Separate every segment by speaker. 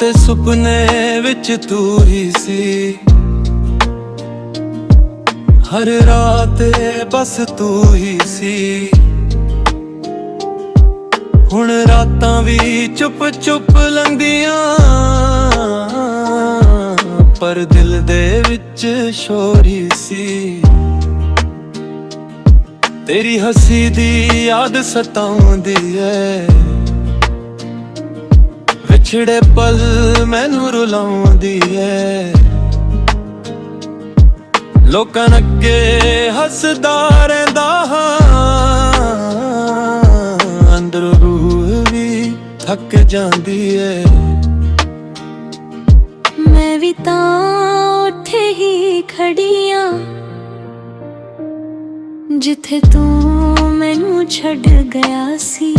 Speaker 1: ਤੇ ਸੁਪਨੇ ਵਿੱਚ ਤੂੰ ਹੀ ਸੀ, ਹਰ ਰਾਤ ਬਸ ਤੂੰ ਹੀ ਸੀ। ਹੁਣ ਰਾਤਾਂ ਵੀ ਚੁੱਪ ਚੁੱਪ ਲੰਘਦੀਆਂ, ਪਰ ਦਿਲ ਦੇ ਵਿੱਚ ਸ਼ੋਰ ਹੀ ਸੀ। ਤੇਰੀ ਹੱਸੀ ਦੀ ਯਾਦ ਸਤਾਉਂਦੀ ਏ, ਵਿਛੜੇ ਪਲ ਮੈਨੂੰ ਰੁਲਾਉਂਦੀ ਏ। ਲੋਕਾਂ ਅੱਗੇ ਹੱਸਦਾ ਰਹਿੰਦਾ ਹਾਂ, ਅੰਦਰ ਰੂਹ ਵੀ ਥੱਕ ਜਾਂਦੀ ਏ।
Speaker 2: ਮੈਂ ਵੀ ਤਾਂ ਉੱਥੇ ਹੀ ਖੜੀ ਆਂ, ਜਿੱਥੇ ਤੂੰ ਮੈਨੂੰ ਛੱਡ ਗਿਆ ਸੀ।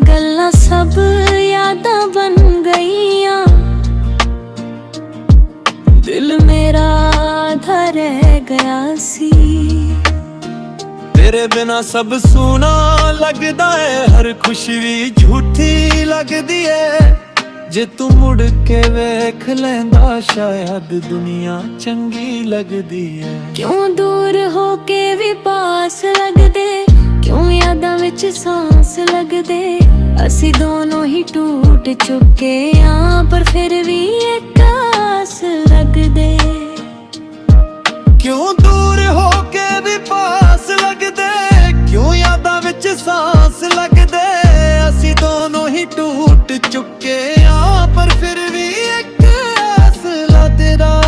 Speaker 2: ਗੱਲਾਂ ਸਭ ਯਾਦਾਂ ਬਣ ਗਈਆਂ, ਦਿਲ ਮੇਰਾ ਆਧਾ ਰਹਿ ਗਿਆ ਸੀ।
Speaker 1: ਤੇਰੇ ਬਿਨਾ ਸਭ ਸੂਨਾ ਲੱਗਦਾ ਏ, ਹਰ ਖੁਸ਼ੀ ਵੀ ਝੂਠੀ ਲੱਗਦੀ ਏ। ਜੇ ਤੂੰ ਮੁੜ ਕੇ ਵੇਖ ਲੈਂਦਾ ਸ਼ਾਇਦ ਦੁਨੀਆ ਚੰਗੀ ਲੱਗਦੀ ਏ।
Speaker 2: ਕਿਉਂ ਦੂਰ ਹੋ ਕੇ ਵੀ ਪਾਸ ਲੱਗਦੇ, ਕਿਉਂ ਯਾਦਾਂ ਵਿੱਚ ਸਾਂਸ ਲੱਗਦੇ। ਅਸੀਂ ਦੋਨੋਂ ਹੀ ਟੂਟ ਚੁੱਕੇ ਆਂ, ਪਰ ਫਿਰ ਵੀ ਇੱਕ ਆਸ ਲੱਗਦੇ।
Speaker 1: ਕਿਉਂ ਦੂਰ ਹੋ ਕੇ ਵੀ ਪਾਸ ਲੱਗਦੇ, ਕਿਉਂ ਯਾਦਾਂ ਵਿੱਚ ਸਾਂਸ ਲੱਗਦੇ। ਅਸੀਂ ਦੋਨੋਂ ਹੀ ਟੂਟ ਚੁੱਕੇ ਆਂ, ਪਰ ਫਿਰ ਵੀ ਇੱਕ ਹੌਸਲਾ ਤੇਰਾ।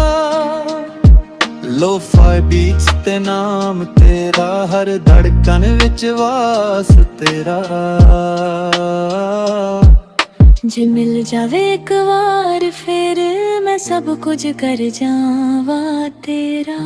Speaker 1: ਲੋਫਾਈ ਬੀਚ ਤੇ ਨਾਮ ਤੇਰਾ, ਹਰ ਧੜਕਣ ਵਿੱਚ ਵਾਸ ਤੇਰਾ।
Speaker 2: ਜੇ ਮਿਲ ਜਾਵੇ ਇੱਕ ਵਾਰ ਫਿਰ ਮੈਂ ਸਭ ਕੁਝ ਕਰ ਜਾਵਾਂ ਤੇਰਾ।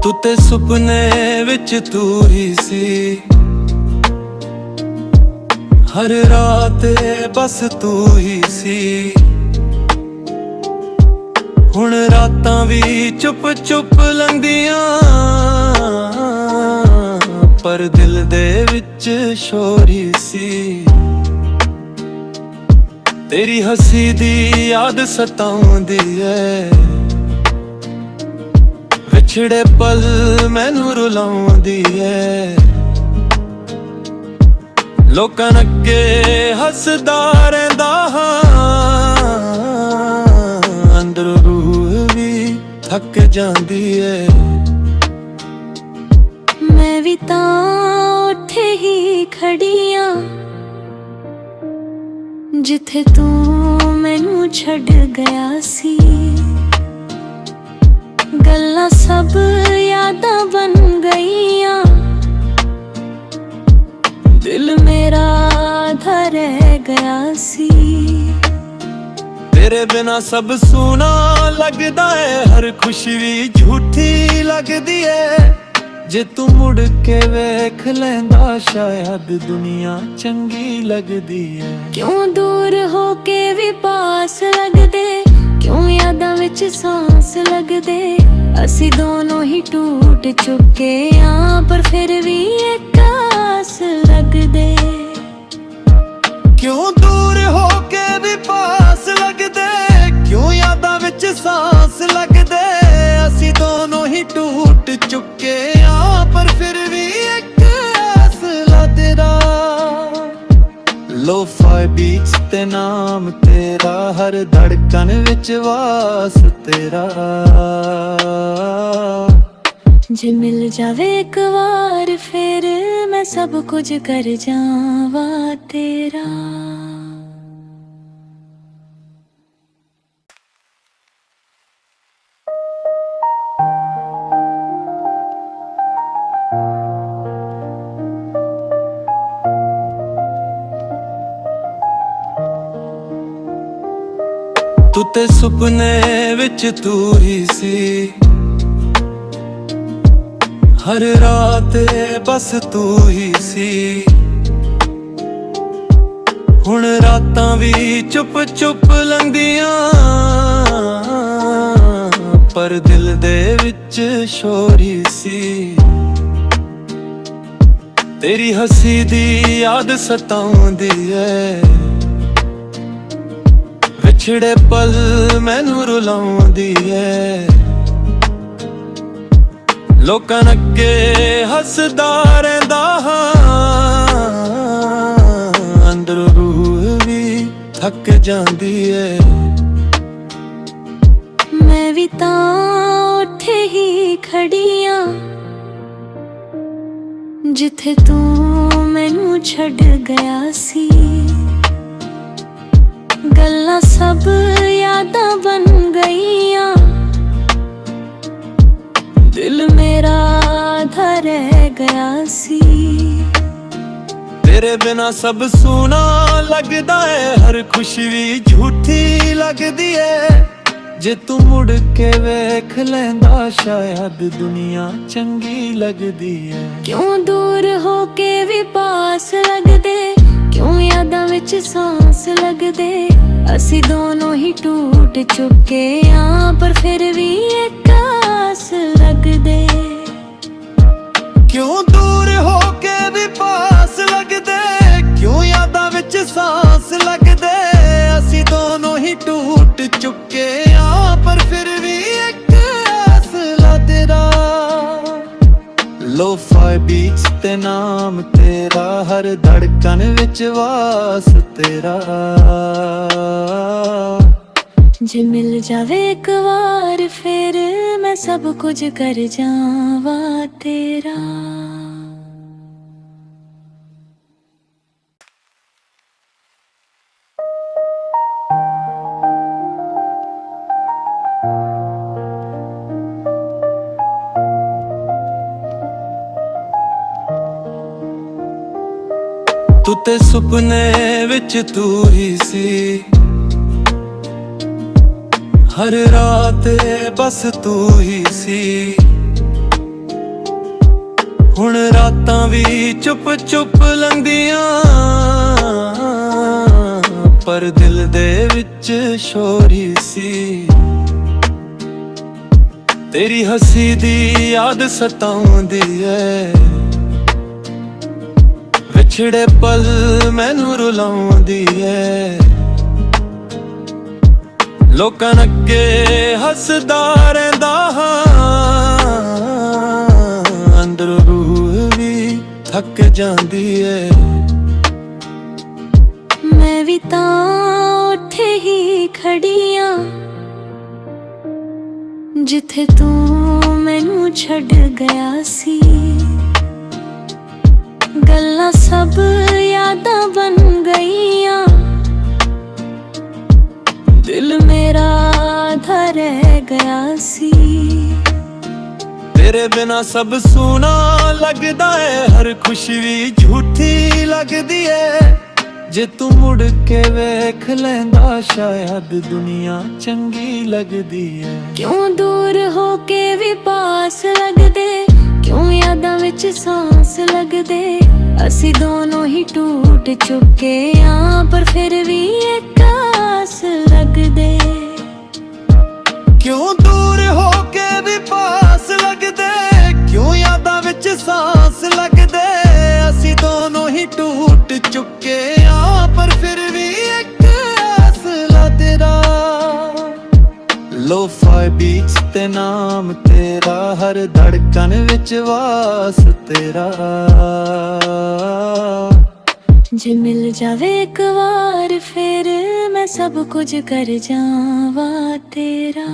Speaker 1: ਤੂੰ ਤੇ ਸੁਪਨੇ ਵਿੱਚ ਤੂੰ ਹੀ ਸੀ, ਹਰ ਰਾਤ ਬਸ ਤੂੰ ਹੀ ਸੀ। ਹੁਣ ਰਾਤਾਂ ਵੀ ਚੁੱਪ ਚੁੱਪ ਲੰਘਦੀਆਂ, ਪਰ ਦਿਲ ਦੇ ਵਿੱਚ ਸ਼ੋਰ ਹੀ ਸੀ। ਤੇਰੀ ਹੱਸੀ ਦੀ ਯਾਦ ਸਤਾਉਂਦੀ ਏ, ਵਿਛੜੇ ਪਲ ਮੈਨੂੰ ਰੁਲਾਉਂਦੀ ਏ। ਲੋਕਾਂ ਅੱਗੇ ਹੱਸਦਾ ਰਹਿੰਦਾ ਹਾਂ, ਅੰਦਰ ਰੂਹ ਵੀ ਥੱਕ ਜਾਂਦੀ ਏ।
Speaker 2: ਮੈਂ ਵੀ ਤਾਂ ਉੱਥੇ ਹੀ ਖੜੀ ਆਂ, ਜਿੱਥੇ ਤੂੰ ਮੈਨੂੰ ਛੱਡ ਗਿਆ ਸੀ। ਗੱਲਾਂ ਸਭ ਯਾਦਾਂ ਬਣ ਗਈਆਂ, ਦਿਲ ਮੇਰਾ ਆਧਾ ਰਹਿ ਗਿਆ ਸੀ।
Speaker 1: ਤੇਰੇ ਬਿਨਾ ਸਭ ਸੂਨਾ ਲੱਗਦਾ ਏ, ਹਰ ਖੁਸ਼ੀ ਵੀ ਝੂਠੀ ਲੱਗਦੀ ਏ। ਜੇ ਤੂੰ ਮੁੜ ਕੇ ਵੇਖ ਲੈਂਦਾ ਸ਼ਾਇਦ ਦੁਨੀਆ ਚੰਗੀ ਲੱਗਦੀ ਏ।
Speaker 2: ਕਿਉਂ ਦੂਰ ਹੋ ਕੇ ਵੀ ਪਾਸ ਲੱਗਦੇ, ਕਿਉਂ ਯਾਦਾਂ ਵਿੱਚ ਸਾਂਸ ਲੱਗਦੇ। ਅਸੀਂ ਦੋਨੋਂ ਹੀ ਟੂਟ ਚੁੱਕੇ ਆਂ, ਪਰ ਫਿਰ ਵੀ ਇੱਕ ਆਸ ਲੱਗਦੇ।
Speaker 1: ਕਿਉਂ ਦੂਰ ਹੋ ਕੇ ਵੀ ਪਾਸ ਲੱਗਦੇ, ਕਿਉਂ ਯਾਦਾਂ ਵਿੱਚ ਸਾਂਸ ਲੱਗਦੇ। ਅਸੀਂ ਦੋਨੋਂ ਹੀ ਟੂਟ ਚੁੱਕੇ ਆਂ, ਪਰ ਫਿਰ ਵੀ ਇੱਕ ਹੌਸਲਾ ਤੇਰਾ। ਲੋਫਾਈ ਬੀਚ ਤੇ ਨਾਮ ਤੇਰਾ, ਹਰ ਧੜਕਣ ਵਿੱਚ ਵਾਸ ਤੇਰਾ।
Speaker 2: ਜੇ ਮਿਲ ਜਾਵੇ ਇੱਕ ਵਾਰ ਫਿਰ ਮੈਂ ਸਭ ਕੁਝ ਕਰ ਜਾਵਾਂ ਤੇਰਾ।
Speaker 1: ਤੂੰ ਤੇ ਸੁਪਨੇ ਵਿੱਚ ਤੂੰ ਹੀ ਸੀ, ਹਰ ਰਾਤ ਬਸ ਤੂੰ ਹੀ ਸੀ। ਰਾਤਾਂ ਵੀ ਚੁੱਪ ਚੁੱਪ ਲੰਘਦੀਆਂ, ਪਰ ਦਿਲ ਦੇ ਵਿੱਚ ਸ਼ੋਰ ਹੀ ਸੀ। ਤੇਰੀ ਹੱਸੀ ਦੀ ਯਾਦ ਸਤਾਉਂਦੀ ਏ, ਵਿਛੜੇ ਪਲ ਮੈਨੂੰ ਰੁਲਾਉਂਦੀ ਏ। ਲੋਕਾਂ ਅੱਗੇ ਹੱਸਦਾ ਰਹਿੰਦਾ ਹਾਂ, ਅੰਦਰ ਰੂਹ ਵੀ ਥੱਕ ਜਾਂਦੀ ਏ।
Speaker 2: ਮੈਂ ਵੀ ਤਾਂ ਉੱਥੇ ਹੀ ਖੜੀ ਆਂ, ਜਿੱਥੇ ਤੂੰ ਮੈਨੂੰ ਛੱਡ ਗਿਆ ਸੀ। ਗੱਲਾਂ ਸਭ ਯਾਦਾਂ ਬਣ ਗਈਆਂ, ਦਿਲ ਮੇਰਾ ਆਧਾ ਰਹਿ ਗਿਆ ਸੀ।
Speaker 1: ਤੇਰੇ ਬਿਨਾ ਸਭ ਸੂਨਾ ਲੱਗਦਾ ਏ, ਹਰ ਖੁਸ਼ੀ ਵੀ ਝੂਠੀ ਲੱਗਦੀ ਏ। ਜੇ ਤੂੰ ਮੁੜ ਕੇ ਵੇਖ ਲੈਂਦਾ ਸ਼ਾਇਦ ਦੁਨੀਆ ਚੰਗੀ ਲੱਗਦੀ ਏ।
Speaker 2: ਕਿਉਂ ਦੂਰ ਹੋ ਕੇ ਵੀ ਪਾਸ ਲੱਗਦੇ, ਕਿਉਂ ਯਾਦਾਂ ਵਿੱਚ ਸਾਂਸ ਲੱਗਦੇ। ਅਸੀਂ ਦੋਨੋਂ ਹੀ ਟੂਟ ਚੁੱਕੇ ਆਂ, ਪਰ ਫਿਰ ਵੀ ਇੱਕ ਆਸ ਲੱਗਦੇ।
Speaker 1: ਕਿਉਂ ਦੂਰ ਹੋ ਕੇ ਵੀ ਪਾਸ ਲੱਗਦੇ, ਕਿਉਂ ਯਾਦਾਂ ਵਿੱਚ ਸਾਂਸ ਲੱਗਦੇ। ਅਸੀਂ ਦੋਨੋਂ ਹੀ ਟੂਟ ਚੁੱਕੇ ਆਂ, ਪਰ ਫਿਰ ਵੀ ਇੱਕ ਹੌਸਲਾ ਤੇਰਾ। ਲੋਫਾਈ ਬੀਚ ਤੇ ਨਾਮ ਤੇਰਾ, ਹਰ ਧੜਕਨ ਵਿੱਚ ਵਾਸ ਤੇਰਾ।
Speaker 2: ਜੇ ਮਿਲ ਜਾਵੇ ਇੱਕ ਵਾਰ ਫਿਰ ਮੈਂ ਸਭ ਕੁਝ ਕਰ ਜਾਵਾਂ ਤੇਰਾ।
Speaker 1: ਤੂੰ ਤੇ ਸੁਪਨੇ ਵਿੱਚ ਤੂੰ ਹੀ ਸੀ, ਹਰ ਰਾਤ ਬਸ ਤੂੰ ਹੀ ਸੀ। ਹੁਣ ਰਾਤਾਂ ਵੀ ਚੁੱਪ ਚੁੱਪ ਲੰਘਦੀਆਂ, ਪਰ ਦਿਲ ਦੇ ਵਿੱਚ ਸ਼ੋਰ ਹੀ ਸੀ। ਤੇਰੀ ਹੱਸੀ ਦੀ ਯਾਦ ਸਤਾਉਂਦੀ ਏ, ਵਿਛੜੇ ਪਲ ਮੈਨੂੰ ਰੁਲਾਉਂਦੀ ਏ। ਲੋਕਾਂ ਅੱਗੇ ਹੱਸਦਾ ਰਹਿੰਦਾ ਹਾਂ, ਅੰਦਰ ਰੂਹ ਵੀ ਥੱਕ ਜਾਂਦੀ ਏ।
Speaker 2: ਮੈਂ ਵੀ ਤਾਂ ਉੱਥੇ ਹੀ ਖੜੀ ਆਂ, ਜਿੱਥੇ ਤੂੰ ਮੈਨੂੰ ਛੱਡ ਗਿਆ ਸੀ। ਗੱਲਾਂ ਸਭ ਯਾਦਾਂ ਬਣ ਗਈਆਂ, ਦਿਲ ਮੇਰਾ ਆਧਾ ਰਹਿ ਗਿਆ ਸੀ।
Speaker 1: ਤੇਰੇ ਬਿਨਾ ਸਭ ਸੂਨਾ ਲੱਗਦਾ ਏ, ਹਰ ਖੁਸ਼ੀ ਵੀ ਝੂਠੀ ਲੱਗਦੀ ਏ। ਜੇ ਤੂੰ ਮੁੜ ਕੇ ਵੇਖ ਲੈਂਦਾ ਸ਼ਾਇਦ ਦੁਨੀਆ ਚੰਗੀ ਲੱਗਦੀ ਏ।
Speaker 2: ਕਿਉਂ ਦੂਰ ਹੋ ਕੇ ਵੀ ਪਾਸ ਲੱਗਦੇ, ਕਿਉਂ ਯਾਦਾਂ ਵਿੱਚ ਸਾਂਸ ਲੱਗਦੇ। ਅਸੀਂ ਦੋਨੋਂ ਹੀ ਟੂਟ ਚੁੱਕੇ ਆਂ, ਪਰ ਫਿਰ ਵੀ ਇੱਕ ਆਸ ਲੱਗਦੇ।
Speaker 1: ਕਿਉਂ ਦੂਰ ਹੋ ਕੇ ਵੀ ਪਾਸ ਲੱਗਦੇ, ਕਿਉਂ ਯਾਦਾਂ ਵਿੱਚ ਸਾਂਸ ਲੱਗਦੇ। ਅਸੀਂ ਦੋਨੋਂ ਹੀ ਟੂਟ ਚੁੱਕੇ ਆਂ, ਪਰ ਫਿਰ ਵੀ ਇੱਕ ਹੌਸਲਾ ਤੇਰਾ। ਲੋਫਾਈ ਬੀਚ ਤੇ ਨਾਮ ਤੇਰਾ, ਹਰ ਧੜਕਨ ਵਿੱਚ ਵਾਸ ਤੇਰਾ।
Speaker 2: ਜੇ ਮਿਲ ਜਾਵੇ ਇੱਕ ਵਾਰ ਫਿਰ ਮੈਂ ਸਭ ਕੁਝ ਕਰ ਜਾਵਾਂ ਤੇਰਾ।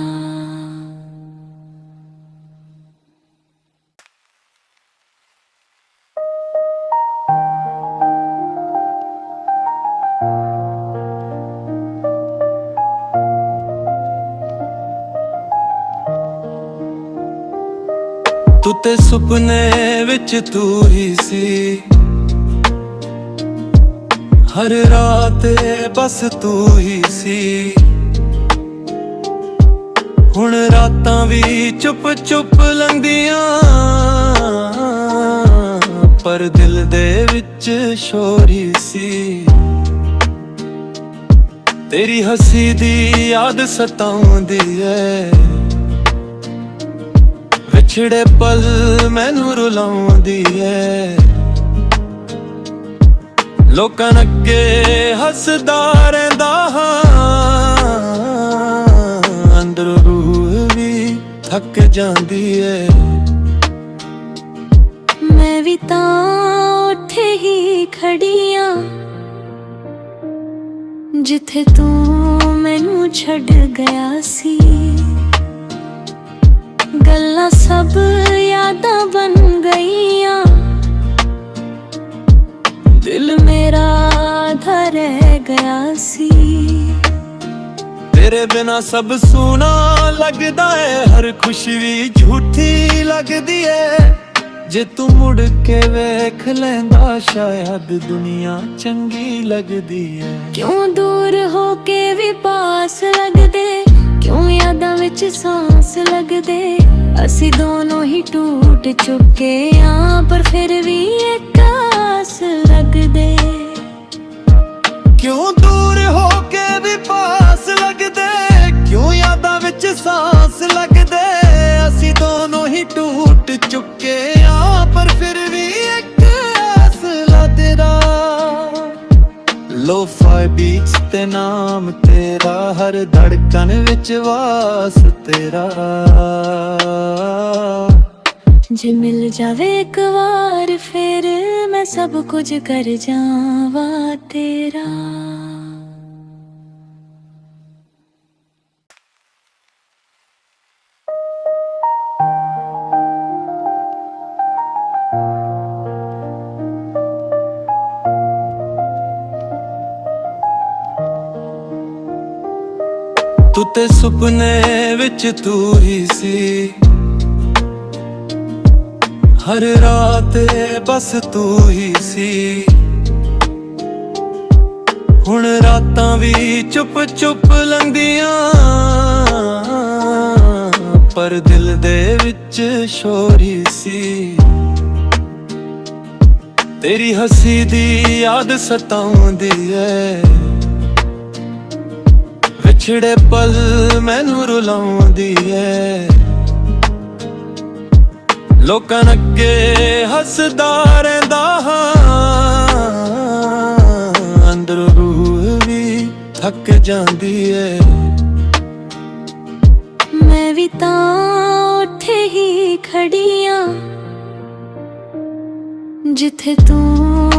Speaker 1: ਤੂੰ ਤੇ ਸੁਪਨੇ ਵਿੱਚ ਤੂੰ ਹੀ ਸੀ, ਹਰ ਰਾਤ ਬਸ ਤੂੰ ਹੀ ਸੀ। ਹੁਣ ਰਾਤਾਂ ਵੀ ਚੁੱਪ ਚੁੱਪ ਲੰਘਦੀਆਂ, ਪਰ ਦਿਲ ਦੇ ਵਿੱਚ ਸ਼ੋਰ ਹੀ ਸੀ। तेरी हसी दी याद सताउंदी है, विछड़े पल मैनू रुलाउंदी है। लोकां अगे हसदा रहिंदा हां, अंदरों रूह भी थक जांदी है।
Speaker 2: मैं भी तां उत्थे ही खड़ी आं, जिथे तू मैनू छड्ड गया सी। गल्लां सब यादां बन गईयां, दिल मेरा आधा रह गया सी।
Speaker 1: तेरे बिना सब सूना लगदा है, हर खुशी भी झूठी लगदी है। जे तू मुड़ के वेख लैंदा शायद दुनिया चंगी लगदी है।
Speaker 2: क्यों दूर हो के भी पास लगदे, क्यों यादां विच सांस लगदे। असी दोनों ही टूट चुके हां, पर फिर भी एक आस लगदे।
Speaker 1: क्यों दूर हो के भी पास लगदे, क्यों यादां विच सांस लगदे। असी दोनों ही टूट चुके हां, पर फिर भी एक आसला तेरा। लो-फाई बीट्स ते नाम तेरा, हर धड़कन विच वास तेरा।
Speaker 2: जे मिल जावे एक बार फिर मैं सब कुछ कर जावा तेरा।
Speaker 1: तू ते सुपने विच तू ही सी, हर रात बस तू ही सी। हुण रातां भी चुप चुप लंघदियां, पर दिल दे विच शोर ही सी। तेरी हसी दी याद सताउंदी है, विछड़े पल मैनू रुलाउंदी है। लोकां अगे हसदा रहिंदा हां, अंदरों रूह भी थक जांदी है।
Speaker 2: मैं भी तां उत्थे ही खड़ी आं, जिथे तू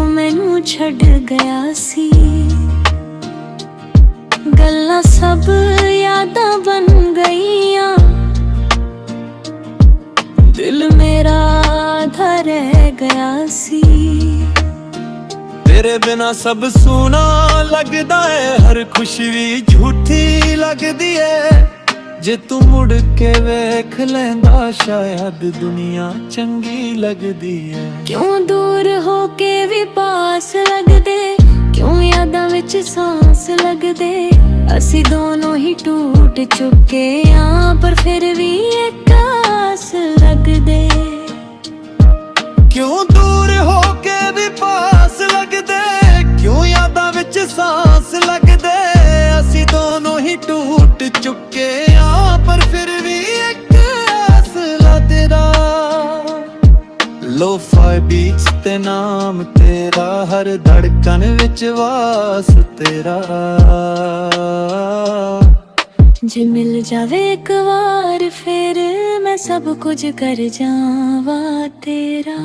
Speaker 2: मैनू छड्ड गया सी। गल्लां सब यादां बन गईयां, दिल मेरा आधा रह गया सी।
Speaker 1: तेरे बिना सब सूना लगदा है, हर खुशी भी झूठी लगदी है। जे तू मुड़ के वेख लैंदा शायद दुनिया चंगी लगदी है।
Speaker 2: क्यों दूर हो के भी पास लगदे, क्यों यादां विच सांस लगदे। असी दोनों ही टूट चुके हां, पर फिर भी एक आस लगदे।
Speaker 1: क्यों दूर हो के भी पास लगदे, क्यों यादां विच सांस लगदे। असी दोनों ही टूट चुके हां, पर फिर भी एक आसला तेरा। लो-फाई बीट्स ते नाम तेरा, हर धड़कन विच वास तेरा।
Speaker 2: जे मिल जावे एक बार फिर मैं सब कुछ कर जावा तेरा।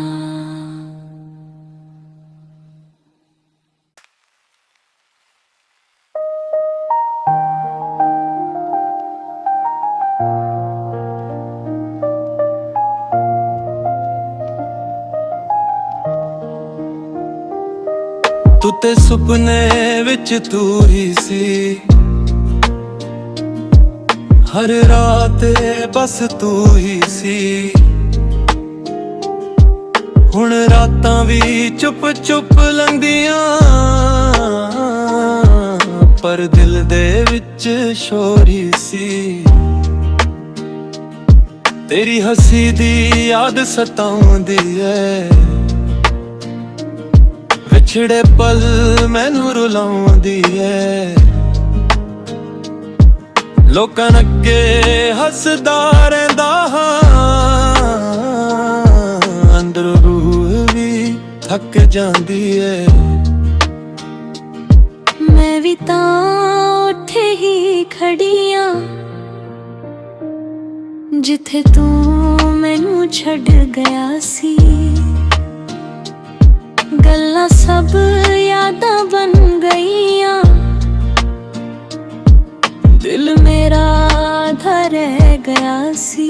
Speaker 1: तू ते सुपने विच तू ही सी, हर रात बस तू ही सी। हुण रातां भी चुप चुप लंघदियां, पर दिल दे विच शोर ही सी। तेरी हसी दी याद सताउंदी है, विछड़े पल मैनू रुलाउंदी है। ਲੋਕਾਂ ਅੱਗੇ ਹੱਸਦਾ ਰਹਿੰਦਾ ਹਾਂ, ਅੰਦਰ ਰੂਹ ਵੀ ਥੱਕ ਜਾਂਦੀ ਏ।
Speaker 2: ਮੈਂ ਵੀ ਤਾਂ ਉੱਥੇ ਹੀ ਖੜੀ ਆਂ ਜਿੱਥੇ ਤੂੰ ਮੈਨੂੰ ਛੱਡ ਗਿਆ ਸੀ। ਗੱਲਾਂ ਸਭ ਯਾਦਾਂ ਬਣ ਗਈਆਂ, ਦਿਲ ਮੇਰਾ ਆਧਾ ਰਹਿ ਗਿਆ ਸੀ।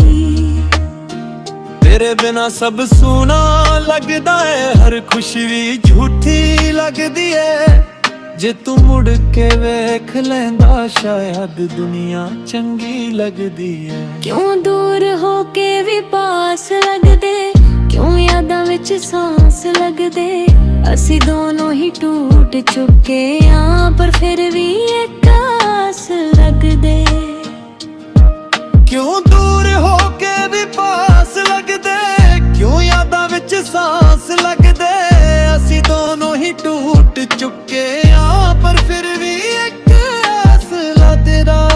Speaker 1: ਤੇਰੇ ਬਿਨਾ ਸਭ ਸੂਨਾ ਲੱਗਦਾ ਏ, ਹਰ ਖੁਸ਼ੀ ਵੀ ਝੂਠੀ ਲੱਗਦੀ ਏ। ਜੇ ਤੂੰ ਮੁੜ ਕੇ ਵੇਖ ਲੈਂਦਾ ਸ਼ਾਇਦ ਦੁਨੀਆ ਚੰਗੀ ਲੱਗਦੀ ਏ।
Speaker 2: ਕਿਉਂ ਦੂਰ ਹੋ ਕੇ ਵੀ ਪਾਸ ਲੱਗਦੇ, ਕਿਉਂ ਯਾਦਾਂ ਵਿੱਚ ਸਾਂਸ ਲੱਗਦੇ। ਅਸੀਂ ਦੋਨੋਂ ਹੀ ਟੂਟ ਚੁੱਕੇ ਆਂ, ਪਰ ਫਿਰ ਵੀ ਇੱਕ ਆਸ ਲੱਗਦੇ।
Speaker 1: ਕਿਉਂ ਦੂਰ ਹੋ ਕੇ ਵੀ ਪਾਸ ਲੱਗਦੇ, ਕਿਉਂ ਯਾਦਾਂ ਵਿੱਚ ਸਾਂਸ ਲੱਗਦੇ। ਅਸੀਂ ਦੋਨੋਂ ਹੀ ਟੂਟ ਚੁੱਕੇ ਆਂ, ਪਰ ਫਿਰ ਵੀ ਇੱਕ ਹੌਸਲਾ ਤੇਰਾ।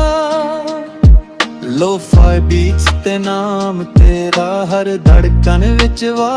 Speaker 1: ਲੋਫਾਈ ਬੀਚ ਤੇ ਨਾਮ ਤੇਰਾ, ਹਰ ਧੜਕਣ ਵਿੱਚ ਵਾ